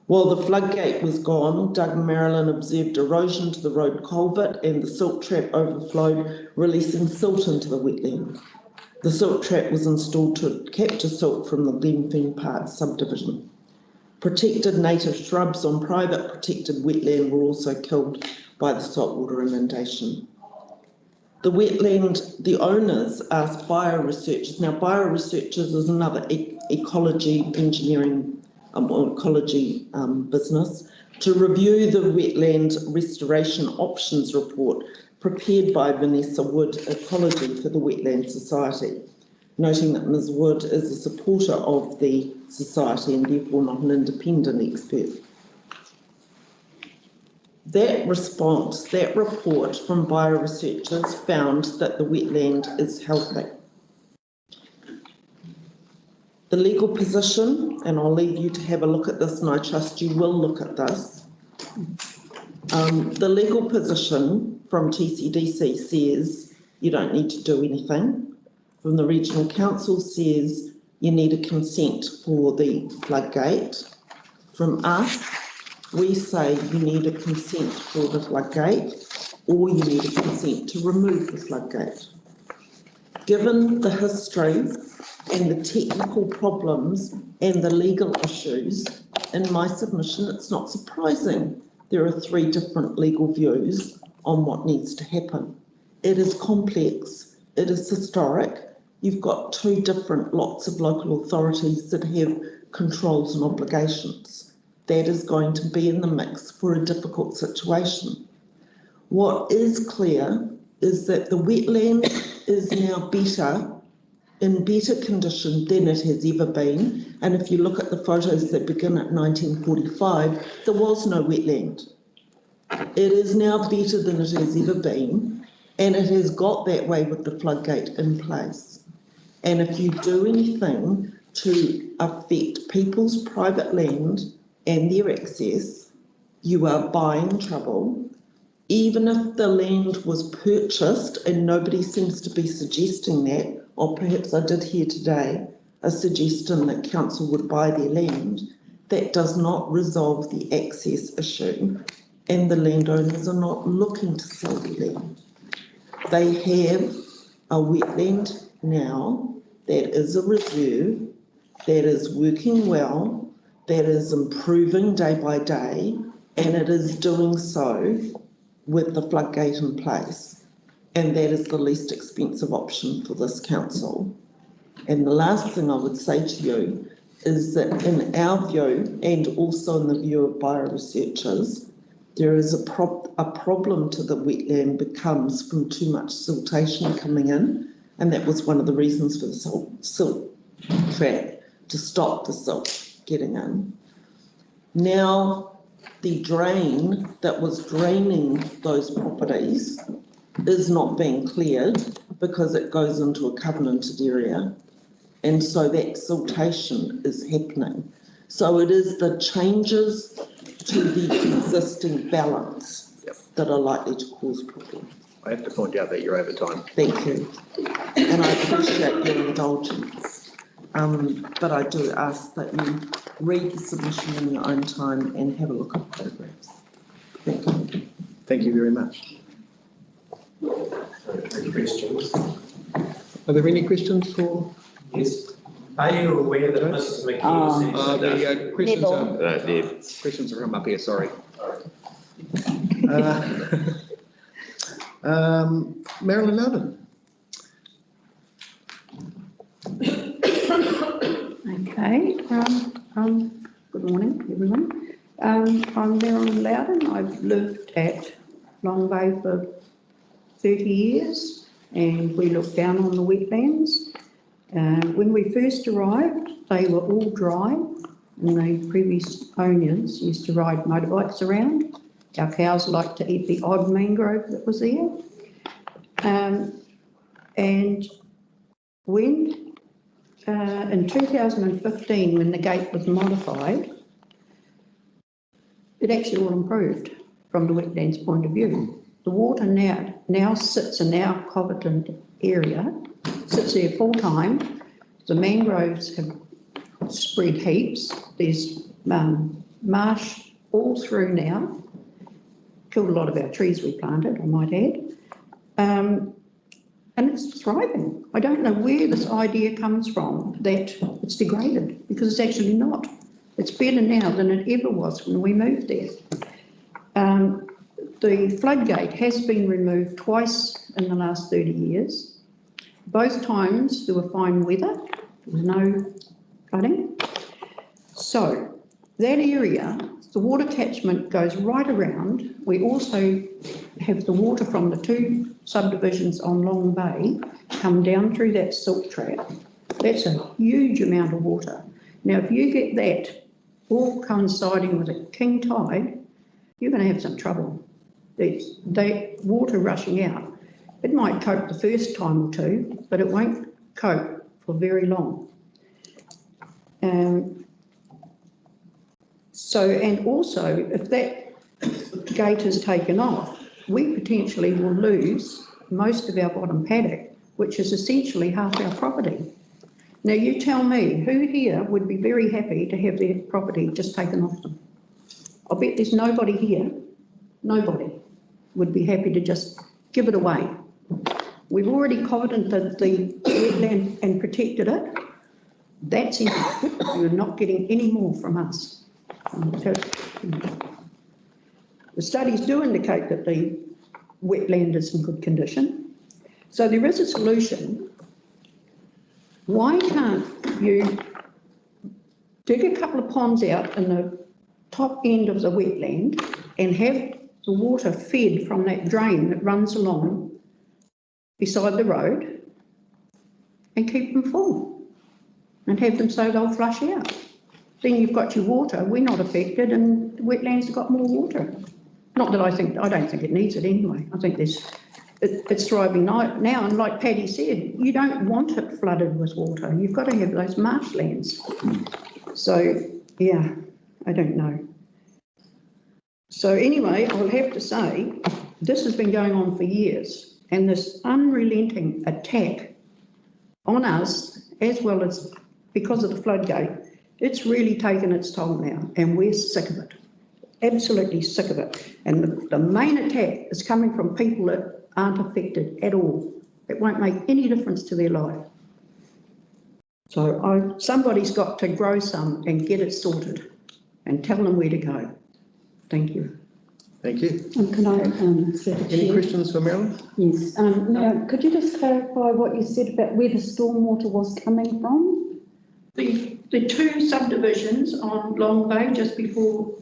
While the floodgate was gone, Doug and Marilyn observed erosion to the road culvert and the silt trap overflowed, releasing silt into the wetland. The silt trap was installed to capture silt from the Glenfern Park subdivision. Protected native shrubs on private protected wetland were also killed by the saltwater inundation. The owners asked bioresearchers, now bioresearchers is another ecology engineering ecology business, to review the wetland restoration options report prepared by Vanessa Wood, Ecology for the Wetland Society, noting that Ms Wood is a supporter of the society and therefore not an independent expert. That report from bioresearchers found that the wetland is healthy. The legal position, and I'll leave you to have a look at this, and I trust you will look at this. The legal position from TCDC says you don't need to do anything. From the Regional Council says you need a consent for the floodgate. From us, we say you need a consent for the floodgate, or you need a consent to remove the floodgate. Given the history and the technical problems and the legal issues, in my submission, it's not surprising there are 3 different legal views on what needs to happen. It is complex, it is historic. You've got 2 different lots of local authorities that have controls and obligations. That is going to be in the mix for a difficult situation. What is clear is that the wetland is now in better condition than it has ever been. And if you look at the photos that begin at 1945, there was no wetland. It is now better than it has ever been, and it has got that way with the floodgate in place. And if you do anything to affect people's private land and their access, you are buying trouble. Even if the land was purchased, and nobody seems to be suggesting that, or perhaps I did hear today a suggestion that council would buy their land, that does not resolve the access issue, and the landowners are not looking to sell their land. They have a wetland now that is a reserve, that is working well, that is improving day by day, and it is doing so with the floodgate in place. And that is the least expensive option for this council. And the last thing I would say to you is that in our view, and also in the view of bioresearchers, there is a problem to the wetland becomes from too much siltation coming in, and that was one of the reasons for the silt trap, to stop the silt getting in. Now, the drain that was draining those properties is not being cleared because it goes into a covenanted area, and so that siltation is happening. So it is the changes to the existing balance that are likely to cause problems. I have to point out that you're over time. Thank you, and I appreciate your indulgence, but I do ask that you read the submission in your own time and have a look at the photographs. Thank you. Thank you very much. Questions? Are there any questions for? Yes. Are you aware that Mrs. McKee the questions are from up here, sorry. Marilyn Loudon. Okay, good morning, everyone. I'm Marilyn Loudon. I've lived at Long Bay for 30 years, and we look down on the wetlands. When we first arrived, they were all dry, and the previous owners used to ride motorbikes around. Our cows liked to eat the odd mangrove that was there. And when, in 2015, when the gate was modified, it actually all improved from the wetlands point of view. The water now sits in our coveted area, sits there full time. The mangroves have spread heaps. There's marsh all through now. Killed a lot of our trees we planted, I might add. And it's thriving. I don't know where this idea comes from that it's degraded, because it's actually not. It's better now than it ever was when we moved there. The floodgate has been removed twice in the last 30 years. Both times there were fine weather, there was no flooding. So that area, the water catchment goes right around. We also have the water from the two subdivisions on Long Bay come down through that silt trap. That's a huge amount of water. Now, if you get that all coinciding with a king tide, you're going to have some trouble. That water rushing out, it might cope the first time or two, but it won't cope for very long. And also, if that gate is taken off, we potentially will lose most of our bottom paddock, which is essentially half our property. Now, you tell me, who here would be very happy to have their property just taken off them? I bet there's nobody here, nobody would be happy to just give it away. We've already covenanted the wetland and protected it. That's it. You're not getting any more from us. The studies do indicate that the wetland is in good condition. So there is a solution. Why can't you dig a couple of ponds out in the top end of the wetland and have the water fed from that drain that runs along beside the road and keep them full and have them so they'll flush out? Then you've got your water, we're not affected, and the wetlands have got more water. Not that I don't think it needs it anyway. I think it's thriving now, and like Paddy said, you don't want it flooded with water. You've got to have those marshlands. So, yeah, I don't know. So anyway, I'll have to say, this has been going on for years, and this unrelenting attack on us, as well as because of the floodgate, it's really taken its toll now, and we're sick of it. Absolutely sick of it. And the main attack is coming from people that aren't affected at all. It won't make any difference to their life. So somebody's got to grow some and get it sorted and tell them where to go. Thank you. Thank you. Can I Any questions for Marilyn? Yes. Now, could you just clarify what you said about where the stormwater was coming from? The two subdivisions on Long Bay, just before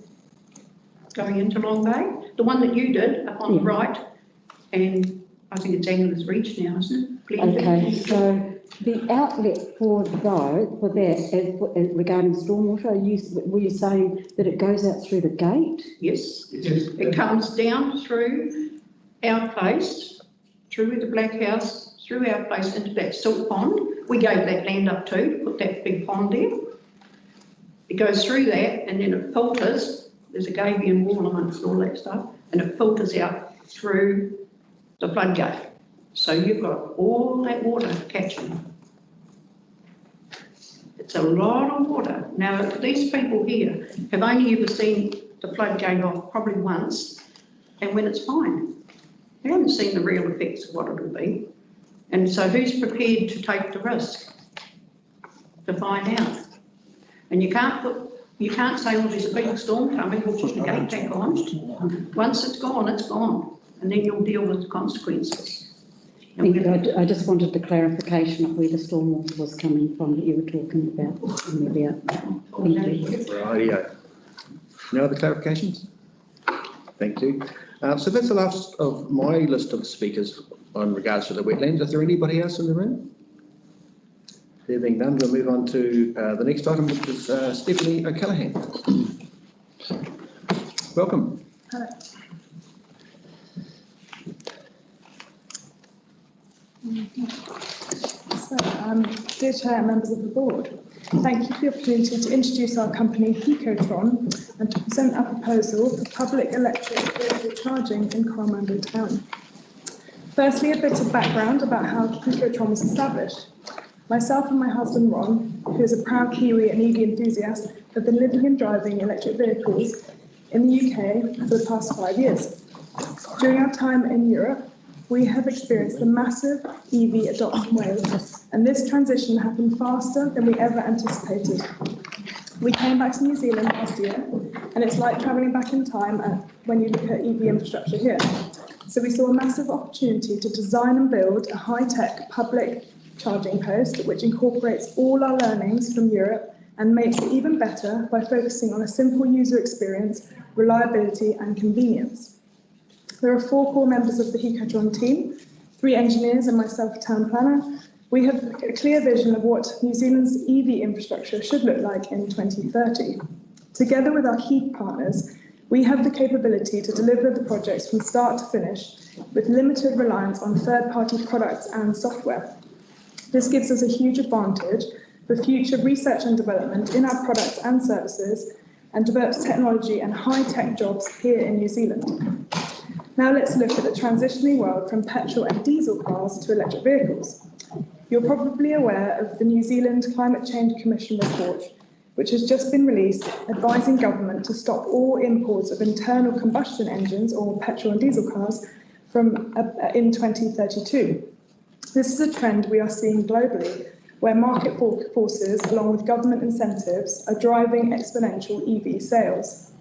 going into Long Bay, the one that you did up on the right, and I think it's Angler's Reach now, isn't it? Okay, so the outlet for that, as regarding stormwater, were you saying that it goes out through the gate? Yes, it comes down through our place, through the Black House, through our place into that silt pond. We gave that land up too, put that big pond there. It goes through that and then it filters. There's a gabion wall amongst all that stuff, and it filters out through the floodgate. So you've got all that water catching. It's a lot of water. Now, these people here have only ever seen the floodgate off probably once, and when it's fine. They haven't seen the real effects of what it'll be. And so who's prepared to take the risk to find out? And you can't say, well, there's a big storm coming, we'll put the gate back on. Once it's gone, and then you'll deal with the consequences. I just wanted the clarification of where the stormwater was coming from that you were talking about. Thank you. Rightio. No other clarifications? Thank you. So that's the last of my list of speakers on regards to the wetlands. Is there anybody else in the room? There being none, we'll move on to the next item, which is Stephanie O'Callaghan. Welcome. Hello. So, dear Chair and members of the board, thank you for the opportunity to introduce our company Ecotron and to present our proposal for public electric vehicle charging in Coromandel town. Firstly, a bit of background about how Ecotron was established. Myself and my husband Ron, who is a proud Kiwi and EV enthusiast, have been living and driving electric vehicles in the UK for the past 5 years. During our time in Europe, we have experienced a massive EV adoption wave, and this transition happened faster than we ever anticipated. We came back to New Zealand last year, and it's like travelling back in time when you look at EV infrastructure here. So we saw a massive opportunity to design and build a high-tech public charging post which incorporates all our learnings from Europe and makes it even better by focusing on a simple user experience, reliability and convenience. There are 4 core members of the Ecotron team, 3 engineers and myself, a town planner. We have a clear vision of what New Zealand's EV infrastructure should look like in 2030. Together with our key partners, we have the capability to deliver the projects from start to finish with limited reliance on third-party products and software. This gives us a huge advantage for future research and development in our products and services and develops technology and high-tech jobs here in New Zealand. Now let's look at the transitioning world from petrol and diesel cars to electric vehicles. You're probably aware of the New Zealand Climate Change Commission report, which has just been released advising government to stop all imports of internal combustion engines or petrol and diesel cars from in 2032. This is a trend we are seeing globally, where market forces, along with government incentives, are driving exponential EV sales.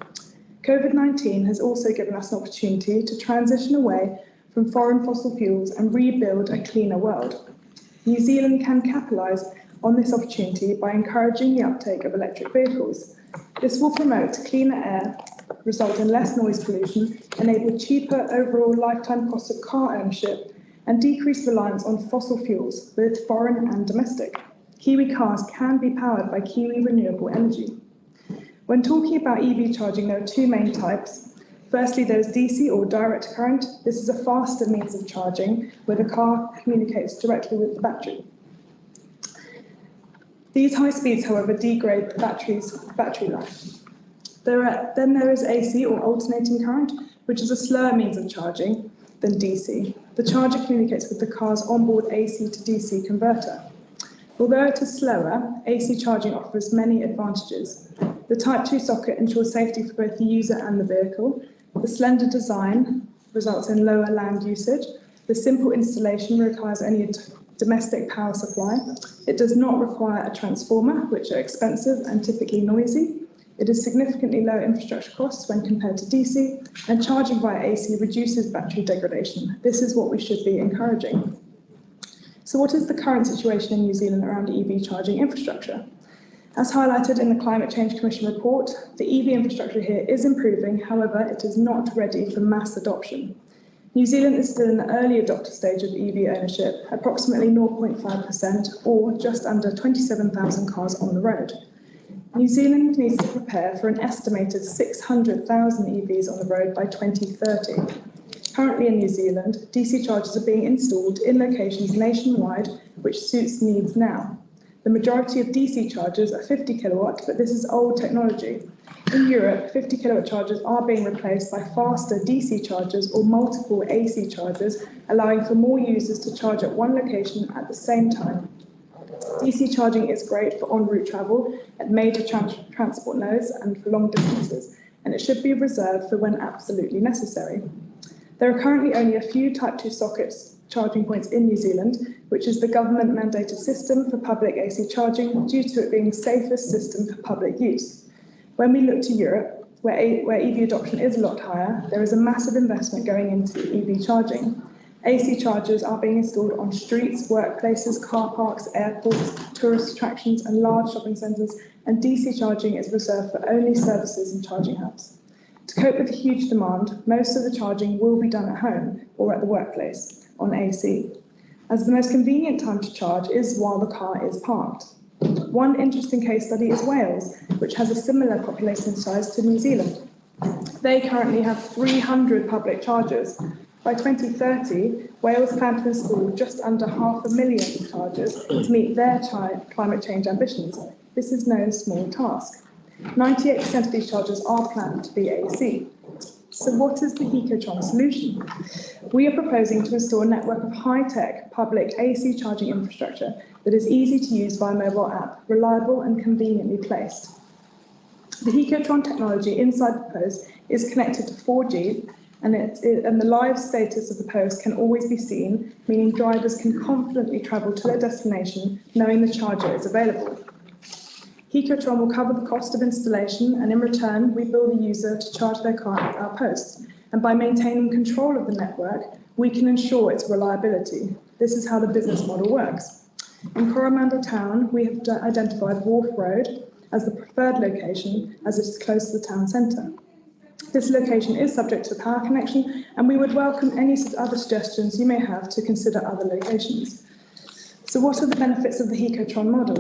COVID-19 has also given us an opportunity to transition away from foreign fossil fuels and rebuild a cleaner world. New Zealand can capitalise on this opportunity by encouraging the uptake of electric vehicles. This will promote cleaner air, result in less noise pollution, enable cheaper overall lifetime cost of car ownership, and decrease reliance on fossil fuels, both foreign and domestic. Kiwi cars can be powered by Kiwi renewable energy. When talking about EV charging, there are 2 main types. Firstly, there's DC or direct current. This is a faster means of charging where the car communicates directly with the battery. These high speeds, however, degrade the battery life. Then there is AC or alternating current, which is a slower means of charging than DC. The charger communicates with the car's onboard AC to DC converter. Although it is slower, AC charging offers many advantages. The Type 2 socket ensures safety for both the user and the vehicle. The slender design results in lower land usage. The simple installation requires only a domestic power supply. It does not require a transformer, which are expensive and typically noisy. It is significantly lower infrastructure costs when compared to DC, and charging via AC reduces battery degradation. This is what we should be encouraging. So what is the current situation in New Zealand around EV charging infrastructure? As highlighted in the Climate Change Commission report, the EV infrastructure here is improving, however, it is not ready for mass adoption. New Zealand is still in the early adopter stage of EV ownership, approximately 0.5% or just under 27,000 cars on the road. New Zealand needs to prepare for an estimated 600,000 EVs on the road by 2030. Currently in New Zealand, DC chargers are being installed in locations nationwide which suits needs now. The majority of DC chargers are 50 kilowatt, but this is old technology. In Europe, 50 kilowatt chargers are being replaced by faster DC chargers or multiple AC chargers, allowing for more users to charge at one location at the same time. DC charging is great for en route travel at major transport nodes and for long distances, and it should be reserved for when absolutely necessary. There are currently only a few Type 2 sockets charging points in New Zealand, which is the government mandated system for public AC charging due to it being the safest system for public use. When we look to Europe, where EV adoption is a lot higher, there is a massive investment going into EV charging. AC chargers are being installed on streets, workplaces, car parks, airports, tourist attractions and large shopping centres, and DC charging is reserved for only services and charging hubs. To cope with the huge demand, most of the charging will be done at home or at the workplace on AC. as the most convenient time to charge is while the car is parked. One interesting case study is Wales, which has a similar population size to New Zealand. They currently have 300 public chargers. By 2030, Wales plan to install just under 500,000 chargers to meet their climate change ambitions. This is no small task. 98% of these chargers are planned to be AC. So what is the Hecotron solution? We are proposing to install a network of high-tech public AC charging infrastructure that is easy to use via mobile app, reliable and conveniently placed. The Hecotron technology inside the post is connected to 4G, and the live status of the post can always be seen, meaning drivers can confidently travel to their destination knowing the charger is available. Hecotron will cover the cost of installation, and in return, we bill the user to charge their car at our posts. And by maintaining control of the network, we can ensure its reliability. This is how the business model works. In Coromandel town, we have identified Wharf Road as the preferred location, as it is close to the town centre. This location is subject to a power connection, and we would welcome any other suggestions you may have to consider other locations. So what are the benefits of the Hecotron model?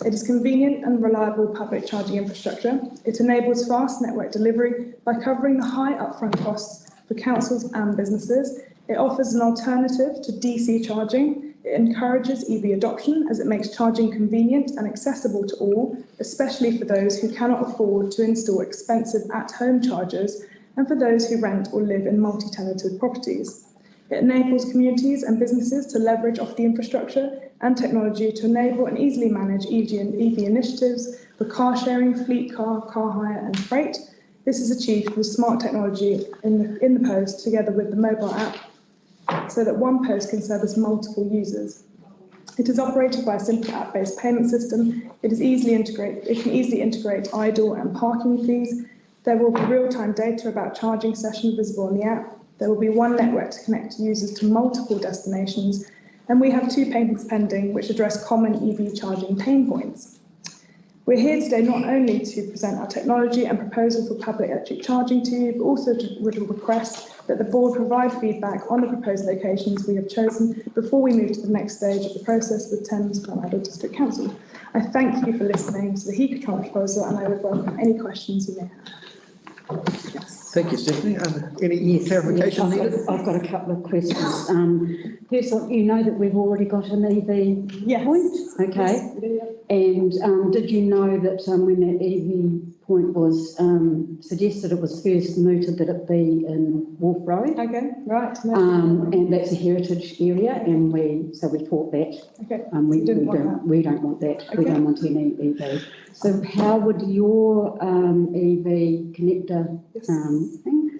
It is convenient and reliable public charging infrastructure. It enables fast network delivery by covering the high upfront costs for councils and businesses. It offers an alternative to DC charging. It encourages EV adoption as it makes charging convenient and accessible to all, especially for those who cannot afford to install expensive at-home chargers and for those who rent or live in multi-tenanted properties. It enables communities and businesses to leverage off the infrastructure and technology to enable and easily manage EV initiatives for car sharing, fleet car hire and freight. This is achieved with smart technology in the post together with the mobile app so that one post can service multiple users. It is operated by a simple app-based payment system. It can easily integrate idle and parking fees. There will be real-time data about charging sessions visible on the app. There will be one network to connect users to multiple destinations, and we have 2 patents pending which address common EV charging pain points. We're here today not only to present our technology and proposal for public electric charging to you, but also to request that the board provide feedback on the proposed locations we have chosen before we move to the next stage of the process with Thames-Coromandel District Council. I thank you for listening to the Hecotron proposal, and I would welcome any questions you may have. Yes. Thank you, Stephanie. Any clarification needed? I've got a couple of questions. First of all, you know that we've already got an EV point? Okay. Yes. And did you know that when that EV point was suggested, it was first mooted that it be in Wharf Road? Okay, right. And that's a heritage area, and we thought that. Okay. We don't want that. Okay. We don't want any EV. So how would your EV connector thing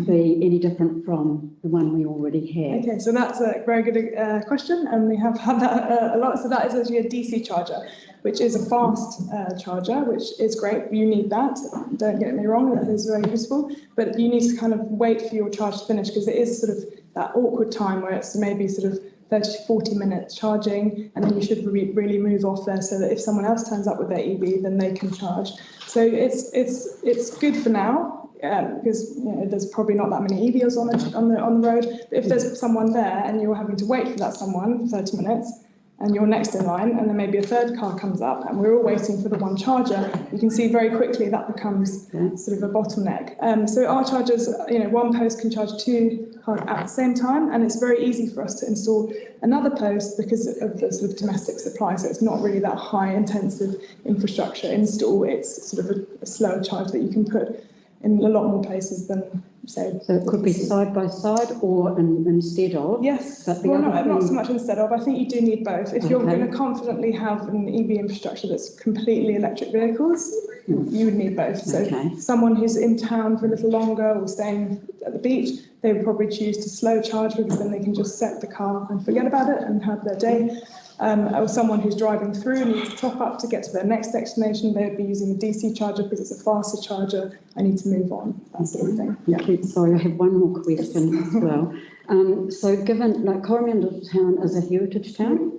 be any different from the one we already have? Okay, so that's a very good question, and we have had that a lot. So that is actually a DC charger, which is a fast charger, which is great. You need that. Don't get me wrong, that is very useful. But you need to kind of wait for your charge to finish, because it is sort of that awkward time where it's maybe sort of 30 to 40 minutes charging, and then you should really move off there so that if someone else turns up with their EV, then they can charge. So it's good for now. Because there's probably not that many EVs on the road. But if there's someone there and you're having to wait for that someone for 30 minutes, and you're next in line, and then maybe a third car comes up, and we're all waiting for the one charger, you can see very quickly that becomes sort of a bottleneck. So our chargers, one post can charge 2 cars at the same time, and it's very easy for us to install another post because of the sort of domestic supply. So it's not really that high intensive infrastructure install. It's sort of a slower charge that you can put in a lot more places than, say. So it could be side by side or instead of? Yes, but not so much instead of. I think you do need both. If you're going to confidently have an EV infrastructure that's completely electric vehicles, you would need both. So someone who's in town for a little longer or staying at the beach, they would probably choose to slow charge, because then they can just set the car and forget about it and have their day. Or someone who's driving through and needs to top up to get to their next destination, they would be using a DC charger because it's a faster charger. I need to move on, that sort of thing. Yeah. Sorry, I have one more question as well. So given, Coromandel town is a heritage town,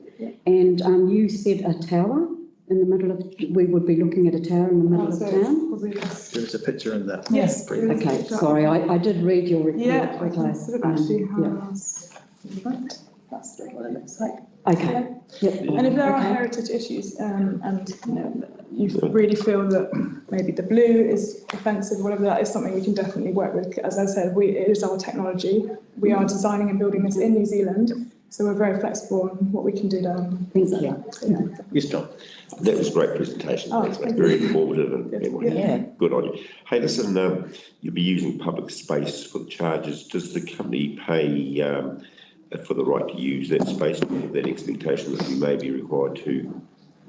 and you said a tower in the middle of, we would be looking at a tower in the middle of town? There's a picture in that. Yes. Okay, sorry, I did read your report. Yeah, I can sort of actually that's sort of what it looks like. Okay. Yep. And if there are Okay. heritage issues, and you really feel that maybe the blue is offensive, whatever, that is something we can definitely work with. As I said, it is our technology. We are designing and building this in New Zealand, so we're very flexible on what we can do down. Thank you. Yes, John. That was a great presentation. Oh, Thanks, mate. thank Very you. informative and Yeah. good on you. Hey, listen, you'll be using public space for the charges. Does the company pay for the right to use that space, with that expectation that you may be required to?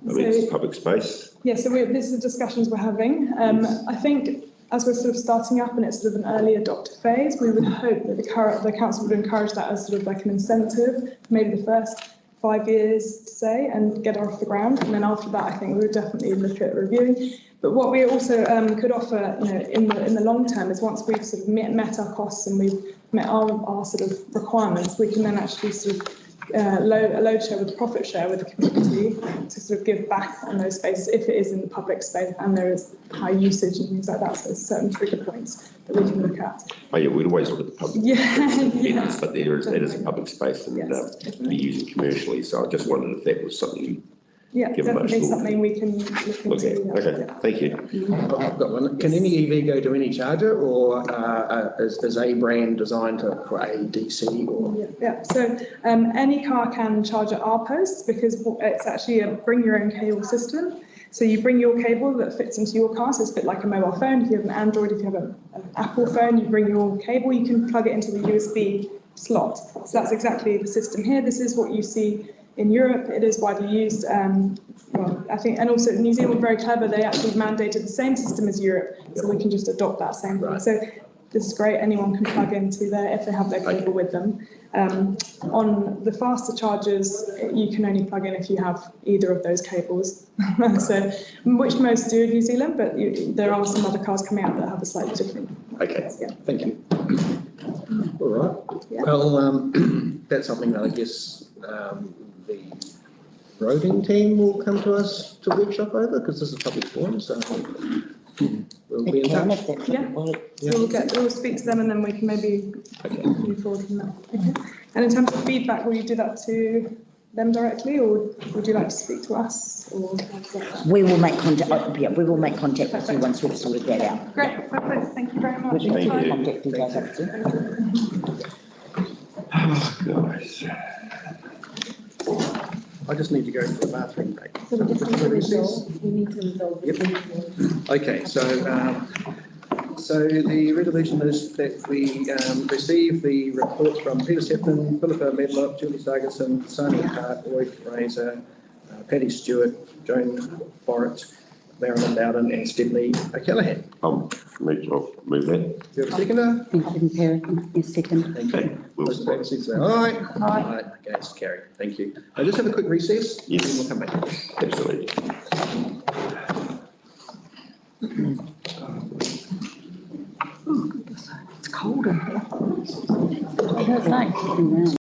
I mean, it's public space. Yeah, so these are the discussions we're having. I think as we're sort of starting up and it's sort of an early adopter phase, we would hope that the council would encourage that as sort of like an incentive, maybe the first 5 years, to say, and get it off the ground. And then after that, I think we would definitely look at reviewing. But what we also could offer, in the long term, is once we've sort of met our costs and we've met our sort of requirements, we can then actually sort of a load share with profit share with the community to sort of give back on those spaces if it is in the public space and there is high usage and things like that. So there's certain trigger points that we can look at. Oh yeah, we'd always look at the public. Yeah. But it is a public space and to be used commercially. So I just wondered if that was something you Yeah, give much definitely thought. something we can look into. Okay, okay, thank you. I've got one. Can any EV go to any charger, or is a brand designed for a DC? Or Yeah, so any car can charge at our posts because it's actually a bring your own cable system. So you bring your cable that fits into your car, so it's a bit like a mobile phone. If you have an Android, if you have an Apple phone, you bring your cable, you can plug it into the USB slot. So that's exactly the system here. This is what you see in Europe. It is widely used. Well, I think, and also New Zealand, very clever, they actually mandated the same system as Europe, so we can just adopt that same thing. So this is great, anyone can plug into there if they have their cable with them. On the faster chargers, you can only plug in if you have either of those cables. So, which most do in New Zealand, but there are some other cars coming out that have a slightly different. Okay, yeah. Thank you. All right. Yeah. Well, that's something that I guess the roading team will come to us to workshop over, because this is a public forum, so we'll be in touch. Yeah. We'll speak to them and then we can maybe move forward from there. Okay. And in terms of feedback, will you do that to them directly, or would you like to speak to us? Or We will make contact. Yeah, we will make contact with you once we've sorted that out. Great, perfect. Thank you very much. We'll Thank you. contact details up to you. Oh, guys. I just need to go to the bathroom break. So we just need to resolve. Yep. Okay, so the resolution is that we receive the reports from Peter Septon, Philippa Medlock, Julie Sargerson, Sonia Hart, Roy Fraser, Patty Stewart, Joan Borrett, Marilyn Bowden and Stephanie O'Callaghan. I'll move that. Do you have a seconder? Thank you, yes, second. Thank you. Those in favour, say aye. Aye. Okay, it's carried. Thank you. I'll just have a quick recess. Yes. And we'll come back. Absolutely. It's cold in here. I don't know.